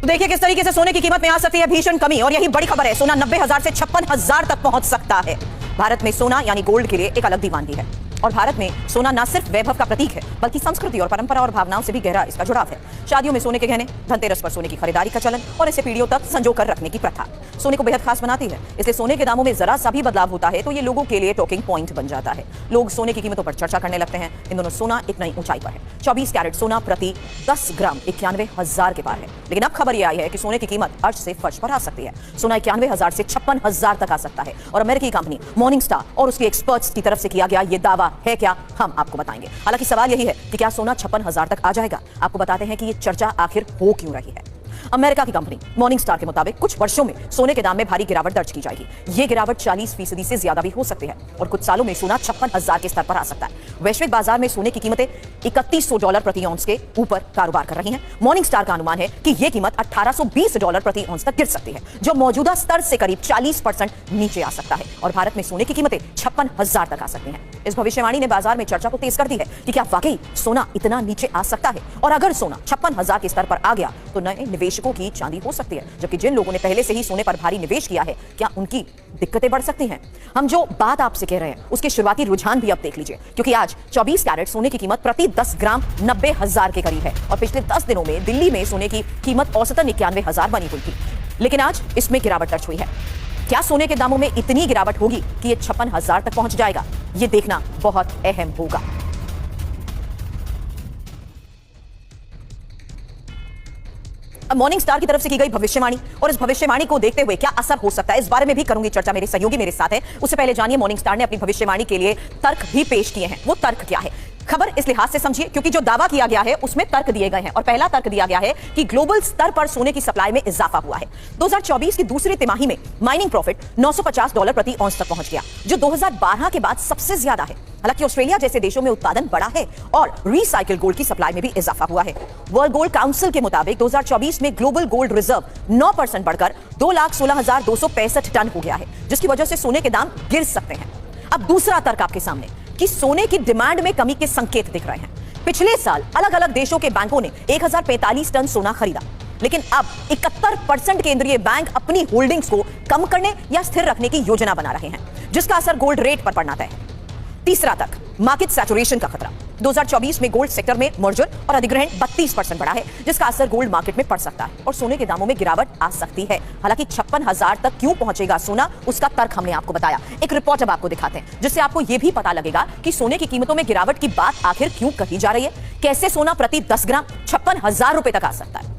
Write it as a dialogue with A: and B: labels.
A: तो देखिए किस तरीके से सोने की कीमत में आ सकती है भीषण कमी, और यही बड़ी खबर है, सोना 90,000 से 56,000 तक पहुंच सकता है। भारत में सोना यानी गोल्ड के लिए एक अलग दीवानगी है, और भारत में सोना न सिर्फ वैभव का प्रतीक है बल्कि संस्कृति और परंपरा और भावनाओं से भी गहरा इसका जुड़ाव है। शादियों में सोने के गहने, धनतेरस पर सोने की खरीदारी का चलन और इसे पीढ़ियों तक संजो कर रखने की प्रथा सोने को बेहद खास बनाती है। इसलिए सोने के दामों में जरा सा भी बदलाव होता है तो ये लोगों के लिए टॉकिंग पॉइंट बन जाता है। लोग सोने की कीमतों पर चर्चा करने लगते हैं। इन दोनों सोना एक नई ऊंचाई पर है। 24 कैरेट सोना प्रति 10 ग्राम 91,000 के पार है। लेकिन अब खबर यह आई है कि सोने की कीमत अर्श से फर्श पर आ सकती है। सोना 91,000 से 56,000 तक आ सकता है, और अमेरिकी कंपनी मॉर्निंग स्टार और उसके एक्सपर्ट्स की तरफ से किया गया यह दावा है क्या, हम आपको बताएंगे। हालांकि सवाल यही है कि क्या सोना 56,000 तक आ जाएगा। आपको बताते हैं कि यह चर्चा आखिर हो क्यों रही है। अमेरिका की कंपनी मॉर्निंग स्टार के मुताबिक कुछ वर्षों में सोने के दाम में भारी गिरावट दर्ज की जाएगी। यह गिरावट 40% से ज्यादा भी हो सकती है, और कुछ सालों में सोना 56,000 के स्तर पर आ सकता है। वैश्विक बाजार में सोने की कीमतें $3,100 प्रति औंस के ऊपर कारोबार कर रही हैं। मॉर्निंग स्टार का अनुमान है कि यह कीमत $1,820 प्रति औंस तक गिर सकती है, जो मौजूदा स्तर से करीब 40% नीचे आ सकता है, और भारत में सोने की कीमतें 56,000 तक आ सकती हैं। इस भविष्यवाणी ने बाजार में चर्चा को तेज कर दी है कि क्या वाकई सोना इतना नीचे आ सकता है, और अगर सोना 56,000 के स्तर पर आ गया तो नए निवेशकों की चांदी हो सकती है, जबकि जिन लोगों ने पहले से ही सोने पर भारी निवेश किया है क्या उनकी दिक्कतें बढ़ सकती हैं। हम जो बात आपसे कह रहे हैं उसके शुरुआती रुझान भी अब देख लीजिए, क्योंकि आज 24 कैरेट सोने की कीमत प्रति 10 ग्राम 90,000 के करीब है, और पिछले 10 दिनों में दिल्ली में सोने की कीमत औसतन 91,000 बनी हुई थी, लेकिन आज इसमें गिरावट दर्ज हुई है। क्या सोने के दामों में इतनी गिरावट होगी कि ये 56,000 तक पहुंच जाएगा? ये देखना बहुत अहम होगा। अब मॉर्निंग स्टार की तरफ से की गई भविष्यवाणी, और इस भविष्यवाणी को देखते हुए क्या असर हो सकता है, इस बारे में भी करूंगी चर्चा। मेरे सहयोगी मेरे साथ हैं। उससे पहले जानिए मॉर्निंग स्टार ने अपनी भविष्यवाणी के लिए तर्क भी पेश किए हैं। वो तर्क क्या है, खबर इस लिहाज से समझिए क्योंकि जो दावा किया गया है उसमें तर्क दिए गए हैं, और पहला तर्क दिया गया है कि ग्लोबल स्तर पर सोने की सप्लाई में इजाफा हुआ है। 2024 की दूसरी तिमाही में माइनिंग प्रॉफिट $950 प्रति औंस तक पहुंच गया, जो 2012 के बाद सबसे ज्यादा है। हालांकि ऑस्ट्रेलिया जैसे देशों में उत्पादन बढ़ा है, और रिसाइकिल गोल्ड की सप्लाई में भी इजाफा हुआ है। वर्ल्ड गोल्ड काउंसिल के मुताबिक 2024 में ग्लोबल गोल्ड रिजर्व 9% बढ़कर 2,16,265 टन हो गया है, जिसकी वजह से सोने के दाम गिर सकते हैं। अब दूसरा तर्क आपके सामने कि सोने की डिमांड में कमी के संकेत दिख रहे हैं। पिछले साल अलग अलग देशों के बैंकों ने 1,045 टन सोना खरीदा, लेकिन अब 71% केंद्रीय बैंक अपनी होल्डिंग्स को कम करने या स्थिर रखने की योजना बना रहे हैं, जिसका असर गोल्ड रेट पर पड़ना तय है। तीसरा तक मार्केट सैचुरेशन का खतरा। 2024 में गोल्ड सेक्टर में मर्जर और अधिग्रहण 32% बढ़ा है, जिसका असर गोल्ड मार्केट में पड़ सकता है, और सोने के दामों में गिरावट आ सकती है। हालांकि 56,000 तक क्यों पहुंचेगा सोना, उसका तर्क हमने आपको बताया। एक रिपोर्ट अब आपको दिखाते हैं, जिससे आपको यह भी पता लगेगा कि सोने की कीमतों में गिरावट की बात आखिर क्यों कही जा रही है। कैसे सोना प्रति 10 ग्राम 56,000 रुपए तक आ सकता है।